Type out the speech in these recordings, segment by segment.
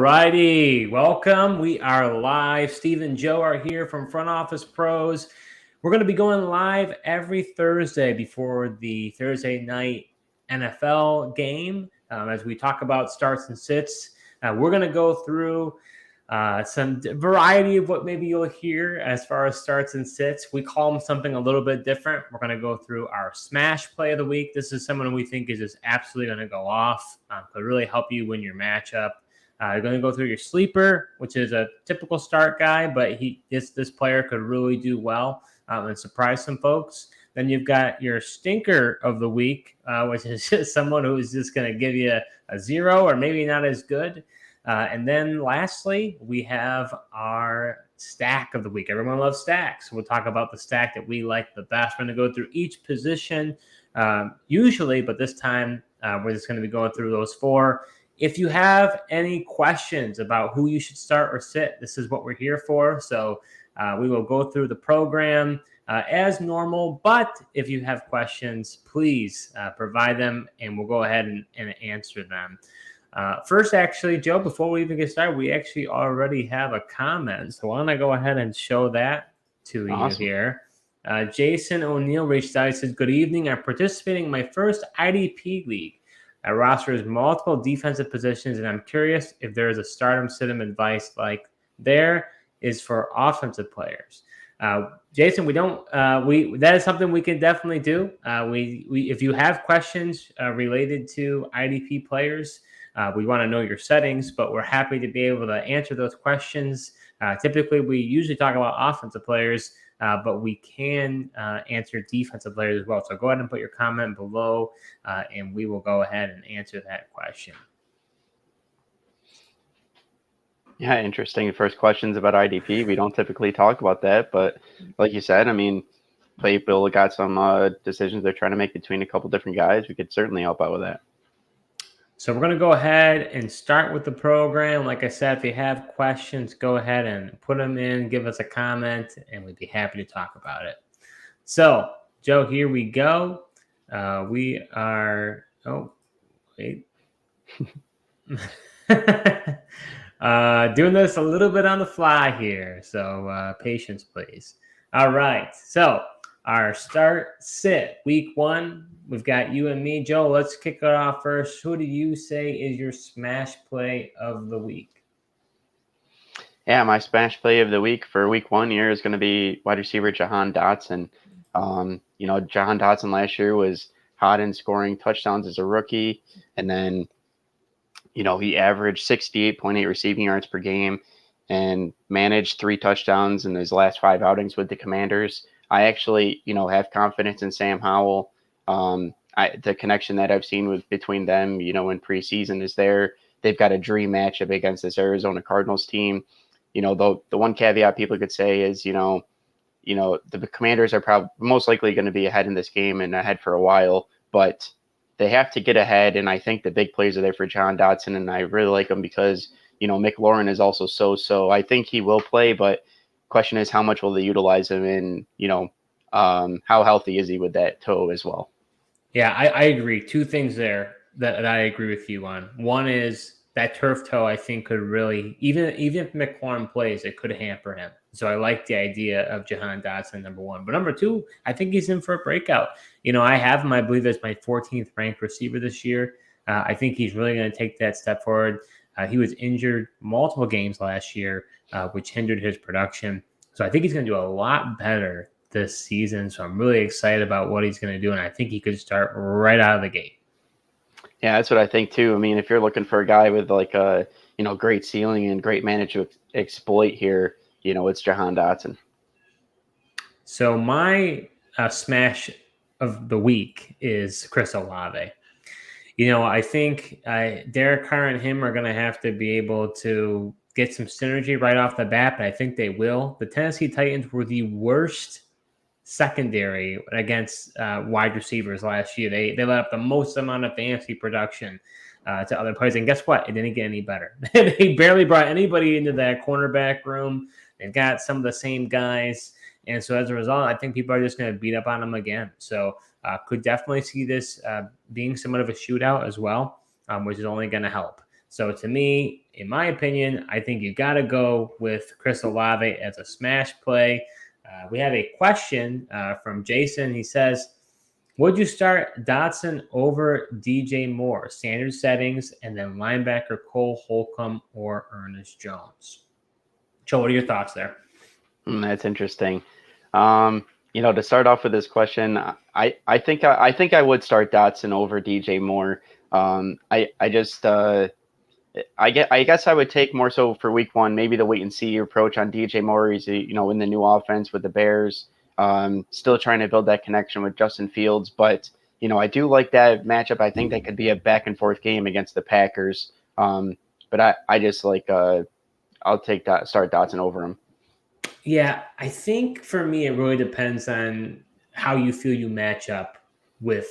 righty. Welcome. We are live. Steve and Joe are here from Front Office Pros. We're going to be going live every Thursday before the Thursday night NFL game as we talk about starts and sits. We're going to go through some variety of what maybe you'll hear as far as starts and sits. We call them something a little bit different. We're going to go through our smash play of the week. This is someone we think is just absolutely going to go off. Could really help you win your matchup. You're going to go through your sleeper, which is a typical start guy, but this player could really do well and surprise some folks. Then you've got your stinker of the week, which is just someone who is just going to give you a 0 or maybe not as good. And then lastly, we have our stack of the week. Everyone loves stacks. We'll talk about the stack that we like the best. We're going to go through each position usually, but this time we're just going to be going through those 4. If you have any questions about who you should start or sit, this is what we're here for. So we will go through the program as normal. But if you have questions, please provide them, and we'll go ahead and answer them. First, actually, Joe, before we even get started, we actually already have a comment. So why don't I go ahead and show that to you here. Jason O'Neill reached out and said, "Good evening. I'm participating in my first IDP league. Our roster is multiple defensive positions, and I'm curious if there is a start-em, sit-em advice like there is for offensive players." Jason, that is something we can definitely do. If you have questions related to IDP players, we want to know your settings, but we're happy to be able to answer those questions. Typically, we usually talk about offensive players, but we can answer defensive players as well. So go ahead and put your comment below, and we will go ahead and answer that question. Yeah, interesting. First questions about IDP. We don't typically talk about that, but like you said, I mean, Playbill got some decisions they're trying to make between a couple different guys. We could certainly help out with that. So we're going to go ahead and start with the program. Like I said, if you have questions, go ahead and put them in, give us a comment, and we'd be happy to talk about it. So, Joe, here we go. We are – oh, wait. Doing this a little bit on the fly here, so patience, please. All right, so our start sit week 1. We've got you and me. Joe, let's kick it off first. Who do you say is your smash play of the week? Yeah, my smash play of the week for week 1 here is going to be wide receiver Jahan Dotson. Jahan Dotson last year was hot in scoring touchdowns as a rookie, and then he averaged 68.8 receiving yards per game and managed 3 touchdowns in his last 5 outings with the Commanders. I actually, have confidence in Sam Howell. The connection that I've seen between them, in preseason is there. They've got a dream matchup against this Arizona Cardinals team. The one caveat people could say is, the Commanders are probably most likely going to be ahead in this game and ahead for a while, but they have to get ahead, and I think the big plays are there for Jahan Dotson, and I really like him because, McLaurin is also so. I think he will play, but question is how much will they utilize him, and, how healthy is he with that toe as well? Yeah, I agree. 2 things there that I agree with you on. One is that turf toe, I think, could really, even if McLaurin plays, it could hamper him. So I like the idea of Jahan Dotson, number 1. But number 2, I think he's in for a breakout. I have him, I believe, as my 14th ranked receiver this year. I think he's really going to take that step forward. He was injured multiple games last year, which hindered his production. So I think he's going to do a lot better this season. So I'm really excited about what he's going to do, and I think he could start right out of the gate. Yeah, that's what I think too. I mean, if you're looking for a guy with like a great ceiling and great management exploit here, it's Jahan Dotson. So my smash of the week is Chris Olave. I think Derek Carr and him are going to have to be able to get some synergy right off the bat, but I think they will. The Tennessee Titans were the worst secondary against wide receivers last year. They let up the most amount of fantasy production to other players. And guess what? It didn't get any better. They barely brought anybody into that cornerback room. They've got some of the same guys. And so as a result, I think people are just going to beat up on them again. So could definitely see this being somewhat of a shootout as well, which is only going to help. So to me, in my opinion, I think you got to go with Chris Olave as a smash play. We have a question from Jason. He says, would you start Dotson over DJ Moore, standard settings, and then linebacker Cole Holcomb or Ernest Jones? Joe, what are your thoughts there? That's interesting. To start off with this question, I think I would start Dotson over DJ Moore. I guess I would take more so for week one, maybe the wait and see approach on DJ Moore. He's in the new offense with the Bears, still trying to build that connection with Justin Fields. But I do like that matchup. I think that could be a back and forth game against the Packers. But I just like I'll take that, start Dotson over him. Yeah, I think for me it really depends on how you feel you match up with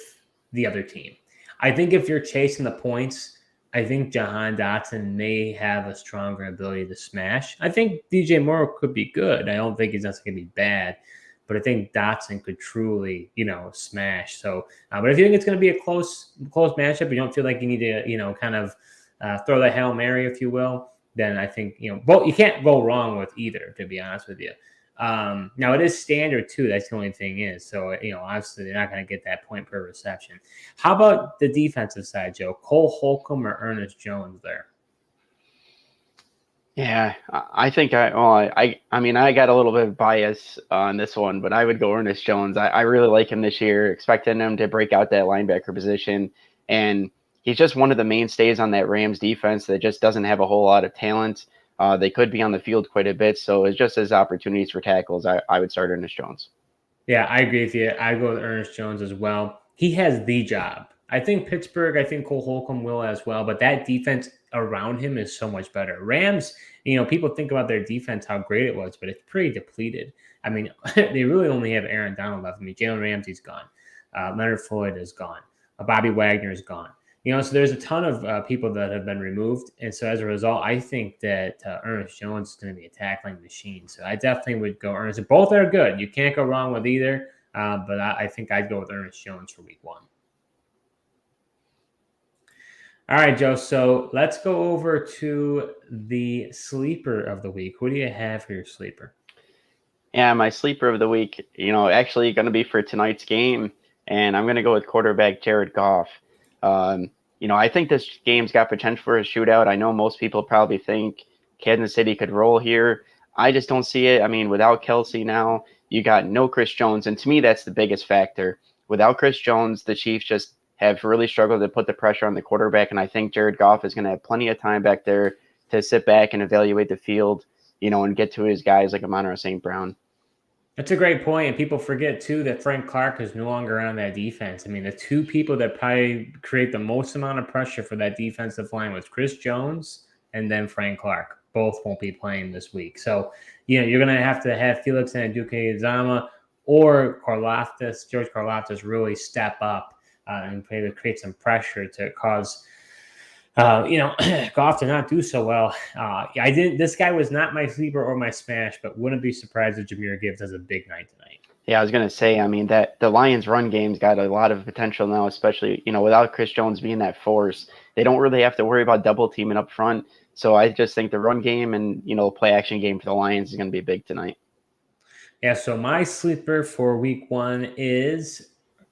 the other team. I think if you're chasing the points, I think Jahan Dotson may have a stronger ability to smash. I think DJ Moore could be good. I don't think he's necessarily going to be bad, but I think Dotson could truly, smash. So, but if you think it's going to be a close matchup, you don't feel like you need to, kind of throw the Hail Mary, if you will, then I think, both, you can't go wrong with either, to be honest with you. Now it is standard too. That's the only thing is. So, obviously they're not going to get that point per reception. How about the defensive side, Joe? Cole Holcomb or Ernest Jones there? Yeah, I think I got a little bit of bias on this one, but I would go Ernest Jones. I really like him this year, expecting him to break out that linebacker position. And he's just one of the mainstays on that Rams defense that just doesn't have a whole lot of talent. They could be on the field quite a bit. So it's just as opportunities for tackles, I would start Ernest Jones. Yeah, I agree with you. I go with Ernest Jones as well. He has the job. I think Cole Holcomb will as well, but that defense around him is so much better. Rams, people think about their defense, how great it was, but it's pretty depleted. I mean, they really only have Aaron Donald left. I mean, Jalen Ramsey's gone. Leonard Floyd is gone. Bobby Wagner is gone. So there's a ton of people that have been removed. And so as a result, I think that Ernest Jones is going to be a tackling machine. So I definitely would go Ernest. Both are good. You can't go wrong with either. But I think I'd go with Ernest Jones for week one. All right, Joe. So let's go over to the sleeper of the week. Who do you have for your sleeper? Yeah, my sleeper of the week, actually going to be for tonight's game. And I'm going to go with quarterback Jared Goff. I think this game's got potential for a shootout. I know most people probably think Kansas City could roll here. I just don't see it. I mean, without Kelsey now, you got no Chris Jones. And to me, that's the biggest factor. Without Chris Jones, the Chiefs just have really struggled to put the pressure on the quarterback. And I think Jared Goff is going to have plenty of time back there to sit back and evaluate the field, and get to his guys like Amon-Ra St. Brown. That's a great point. And people forget, too, that Frank Clark is no longer on that defense. I mean, the two people that probably create the most amount of pressure for that defensive line was Chris Jones and then Frank Clark. Both won't be playing this week. So, you're going to have Felix Anudike-Uzomah or George Karlaftis really step up and maybe create some pressure to cause Goff to not do so well. This guy was not my sleeper or my smash, but wouldn't be surprised if Jahmyr Gibbs has a big night tonight. Yeah, I was going to say, that the Lions run game's got a lot of potential now, especially, without Chris Jones being that force. They don't really have to worry about double teaming up front. So I just think the run game and, play action game for the Lions is going to be big tonight. Yeah, so my sleeper for week one is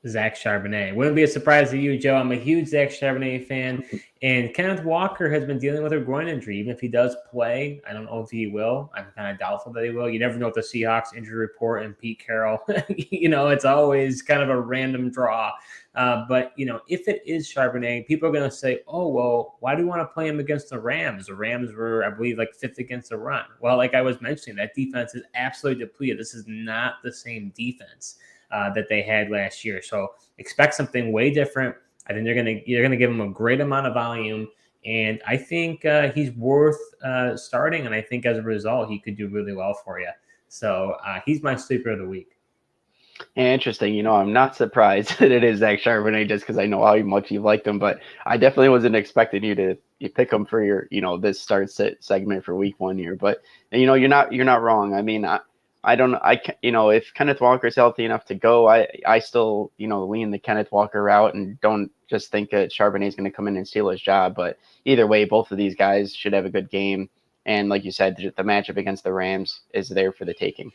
Zach Charbonnet. Wouldn't be a surprise to you, Joe. I'm a huge Zach Charbonnet fan. And Kenneth Walker has been dealing with a groin injury. Even if he does play, I don't know if he will. I'm kind of doubtful that he will. You never know with the Seahawks injury report and Pete Carroll. It's always kind of a random draw. But if it is Charbonnet, people are going to say, oh, well, why do you want to play him against the Rams? The Rams were, I believe, like fifth against the run. Well, like I was mentioning, that defense is absolutely depleted. This is not the same defense that they had last year. So expect something way different. I think you're gonna give him a great amount of volume, and I think he's worth starting. And I think as a result, he could do really well for you. So he's my sleeper of the week. Interesting. I'm not surprised that it is Zach Charbonnet just because I know how much you liked him, but I definitely wasn't expecting you to pick him for your this start segment for week one here. But you're not wrong. I mean, if Kenneth Walker's healthy enough to go, I still lean the Kenneth Walker route and don't just think that Charbonnet is going to come in and steal his job. But either way, both of these guys should have a good game. And like you said, the matchup against the Rams is there for the taking.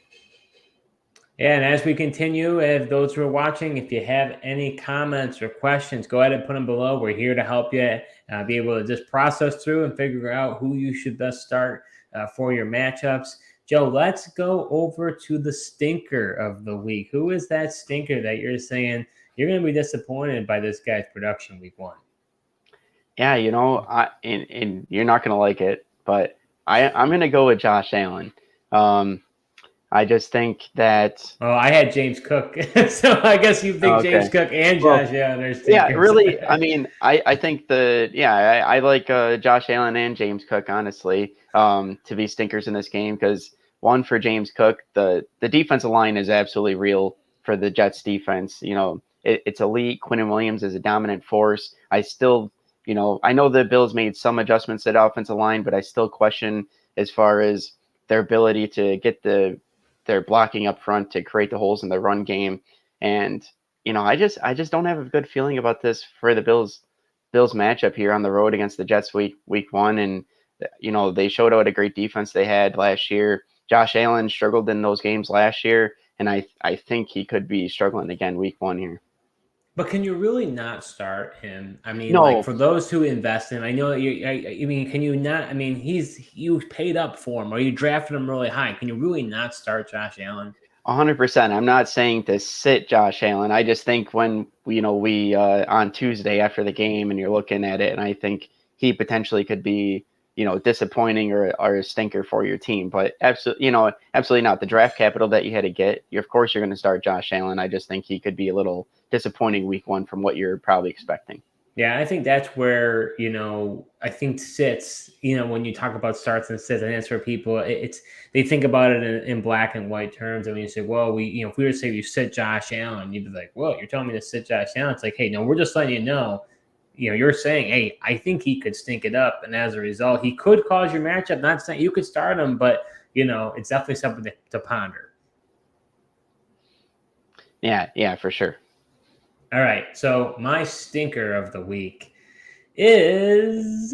Yeah, and as we continue, if those who are watching, if you have any comments or questions, go ahead and put them below. We're here to help you be able to just process through and figure out who you should best start for your matchups. Joe, let's go over to the stinker of the week. Who is that stinker that you're saying you're going to be disappointed by this guy's production week 1? Yeah, and you're not going to like it, but I'm going to go with Josh Allen. I just think that. Oh, I had James Cook, so I guess you think James Cook and Josh Allen are stinkers. Yeah, really. I mean, I think I like Josh Allen and James Cook, honestly, to be stinkers in this game because one, for James Cook, the defensive line is absolutely real for the Jets defense. It's elite. Quinnen Williams is a dominant force. I still, I know the Bills made some adjustments to the offensive line, but I still question as far as their ability to get their blocking up front to create the holes in the run game. And, I just don't have a good feeling about this for the Bills matchup here on the road against the Jets week 1. And, they showed out a great defense they had last year. Josh Allen struggled in those games last year, and I think he could be struggling again week 1 here. But can you really not start him? I mean, No. like for those who invest in him, I know that can you not? I mean, you paid up for him or you drafted him really high. Can you really not start Josh Allen? 100%. I'm not saying to sit Josh Allen. I just think when we on Tuesday after the game and you're looking at it, and I think he potentially could be disappointing or a stinker for your team. But absolutely not. The draft capital that you had to get, of course you're going to start Josh Allen. I just think he could be a little disappointing week 1 from what you're probably expecting. Yeah, I think that's where, I think sits, when you talk about starts and sits, and that's where people, they think about it in black and white terms. And when you say, well, if we were to say you sit Josh Allen, you'd be like, well, you're telling me to sit Josh Allen. It's like, hey, no, we're just letting you know, you're saying, hey, I think he could stink it up. And as a result, he could cause your matchup. Not saying you could start him, but, it's definitely something to ponder. Yeah, for sure. All right, so my stinker of the week is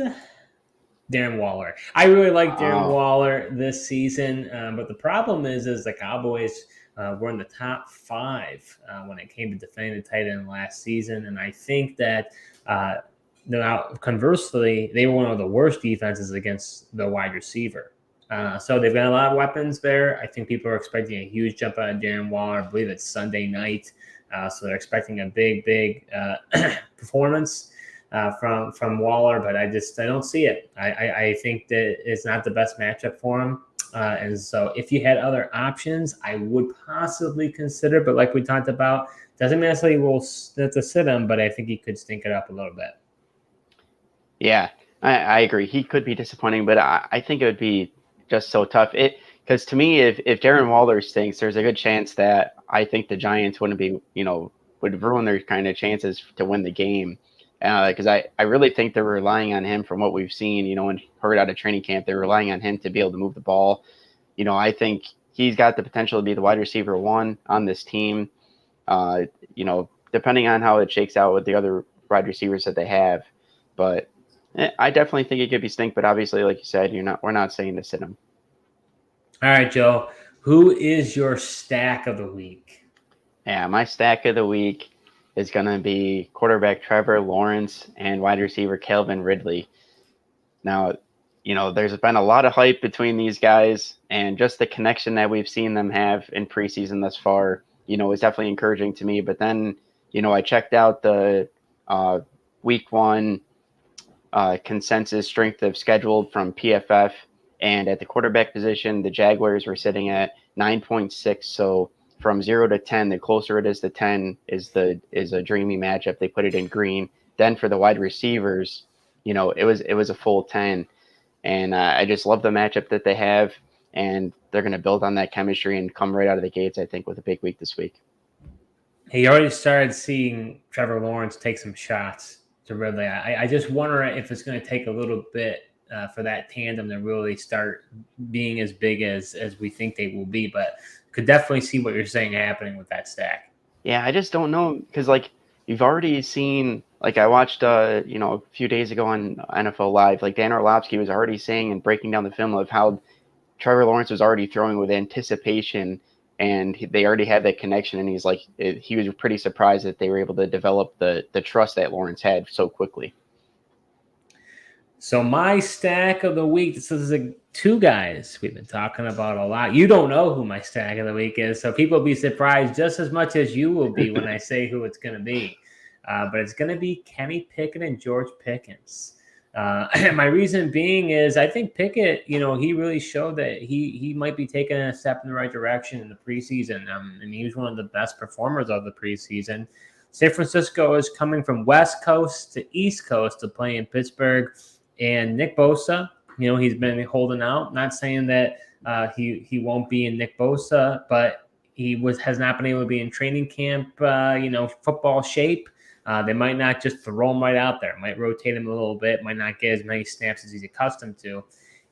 Darren Waller. I really like Darren Waller this season, but the problem is the Cowboys were in the top 5 when it came to defending the tight end last season, and I think that now conversely, they were one of the worst defenses against the wide receiver. So they've got a lot of weapons there. I think people are expecting a huge jump out of Darren Waller. I believe it's Sunday night. So they're expecting a big performance from Waller, but I don't see it. I think that it's not the best matchup for him. And so if you had other options, I would possibly consider, but like we talked about, doesn't necessarily will have to sit him, but I think he could stink it up a little bit. Yeah, I agree. He could be disappointing, but I think it would be just so tough. Because to me, if Darren Waller stinks, there's a good chance that I think the Giants wouldn't be, would ruin their kind of chances to win the game. Because I really think they're relying on him from what we've seen, and heard out of training camp. They're relying on him to be able to move the ball. I think he's got the potential to be the wide receiver 1 on this team. Depending on how it shakes out with the other wide receivers that they have. But I definitely think it could be stink. But obviously, like you said, we're not saying to sit him. All right, Joe. Who is your stack of the week? Yeah, my stack of the week is going to be quarterback Trevor Lawrence and wide receiver Calvin Ridley. Now, there's been a lot of hype between these guys, and just the connection that we've seen them have in preseason thus far, is definitely encouraging to me. But then, I checked out the week 1 consensus strength of schedule from PFF. And at the quarterback position, the Jaguars were sitting at 9.6. So from 0 to 10, the closer it is to 10 is a dreamy matchup. They put it in green. Then for the wide receivers, it was a full 10. And I just love the matchup that they have. And they're going to build on that chemistry and come right out of the gates, I think, with a big week this week. He already started seeing Trevor Lawrence take some shots to Ridley. I just wonder if it's going to take a little bit for that tandem to really start being as big as we think they will be, but could definitely see what you're saying happening with that stack. Yeah, I just don't know because you've already seen, like I watched, a few days ago on NFL Live, like Dan Orlovsky was already saying and breaking down the film of how Trevor Lawrence was already throwing with anticipation, and they already had that connection. And he's like, he was pretty surprised that they were able to develop the trust that Lawrence had so quickly. So my stack of the week, this is two guys we've been talking about a lot. You don't know who my stack of the week is, so people will be surprised just as much as you will be when I say who it's going to be. But it's going to be Kenny Pickett and George Pickens. My reason being is I think Pickett, he really showed that he might be taking a step in the right direction in the preseason. And he was one of the best performers of the preseason. San Francisco is coming from West Coast to East Coast to play in Pittsburgh. And Nick Bosa, he's been holding out. Not saying that he won't be in Nick Bosa, but he has not been able to be in training camp, football shape. They might not just throw him right out there. Might rotate him a little bit. Might not get as many snaps as he's accustomed to.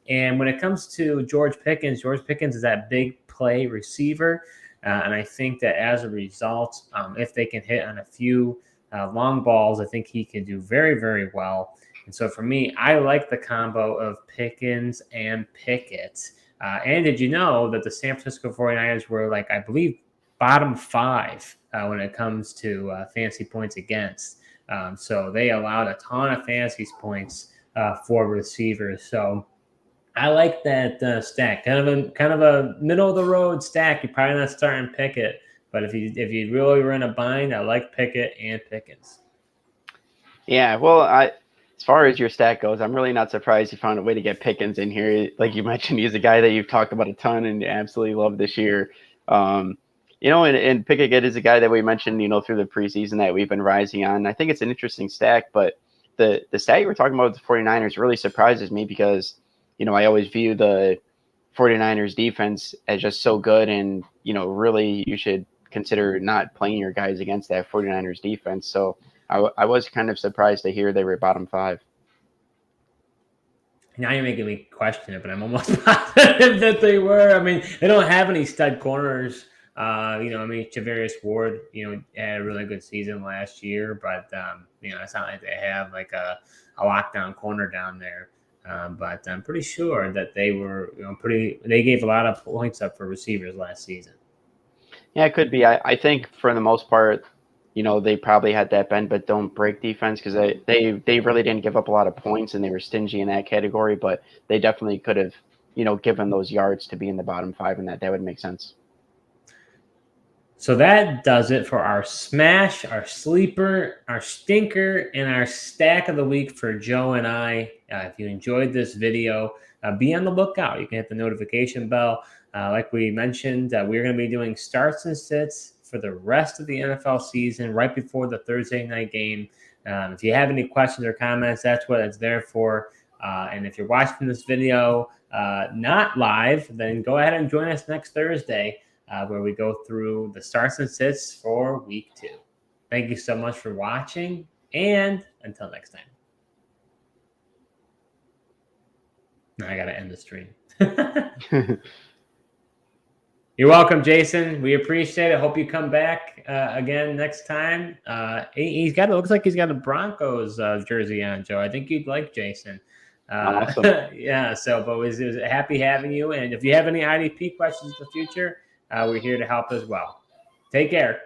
And when it comes to George Pickens is that big play receiver. And I think that as a result, if they can hit on a few long balls, I think he can do very, very well. And so for me, I like the combo of Pickens and Pickett. And did you know that the San Francisco 49ers were I believe, bottom 5 when it comes to fantasy points against? So they allowed a ton of fantasy points for receivers. So I like that stack. Kind of a middle of the road stack. You're probably not starting Pickett, but if you really were in a bind, I like Pickett and Pickens. Yeah, well, as far as your stack goes, I'm really not surprised you found a way to get Pickens in here. Like you mentioned, he's a guy that you've talked about a ton and absolutely love this year. And Pickett is a guy that we mentioned, through the preseason that we've been rising on. I think it's an interesting stack, but the stat you were talking about with the 49ers really surprises me because, I always view the 49ers defense as just so good, and, really you should consider not playing your guys against that 49ers defense. So I was kind of surprised to hear they were bottom 5. Now you're making me question it, but I'm almost positive that they were. I mean, they don't have any stud corners. Javarius Ward, had a really good season last year, but it's not like they have a lockdown corner down there. But I'm pretty sure that they were, they gave a lot of points up for receivers last season. Yeah, it could be. I think for the most part, they probably had that bend but don't break defense because they really didn't give up a lot of points and they were stingy in that category, but they definitely could have, given those yards to be in the bottom 5, and that would make sense. So that does it for our smash, our sleeper, our stinker, and our stack of the week for Joe and I. If you enjoyed this video, be on the lookout. You can hit the notification bell. Like we mentioned, we're going to be doing starts and sits for the rest of the NFL season right before the Thursday night game. If you have any questions or comments, that's what it's there for. And if you're watching this video not live, then go ahead and join us next Thursday where we go through the starts and sits for week 2. Thank you so much for watching, and until next time. Now I got to end the stream. You're welcome, Jason. We appreciate it. Hope you come back again next time. Looks like he's got a Broncos jersey on, Joe. I think you'd like Jason. Awesome. Yeah. But it was happy having you. And if you have any IDP questions in the future, we're here to help as well. Take care.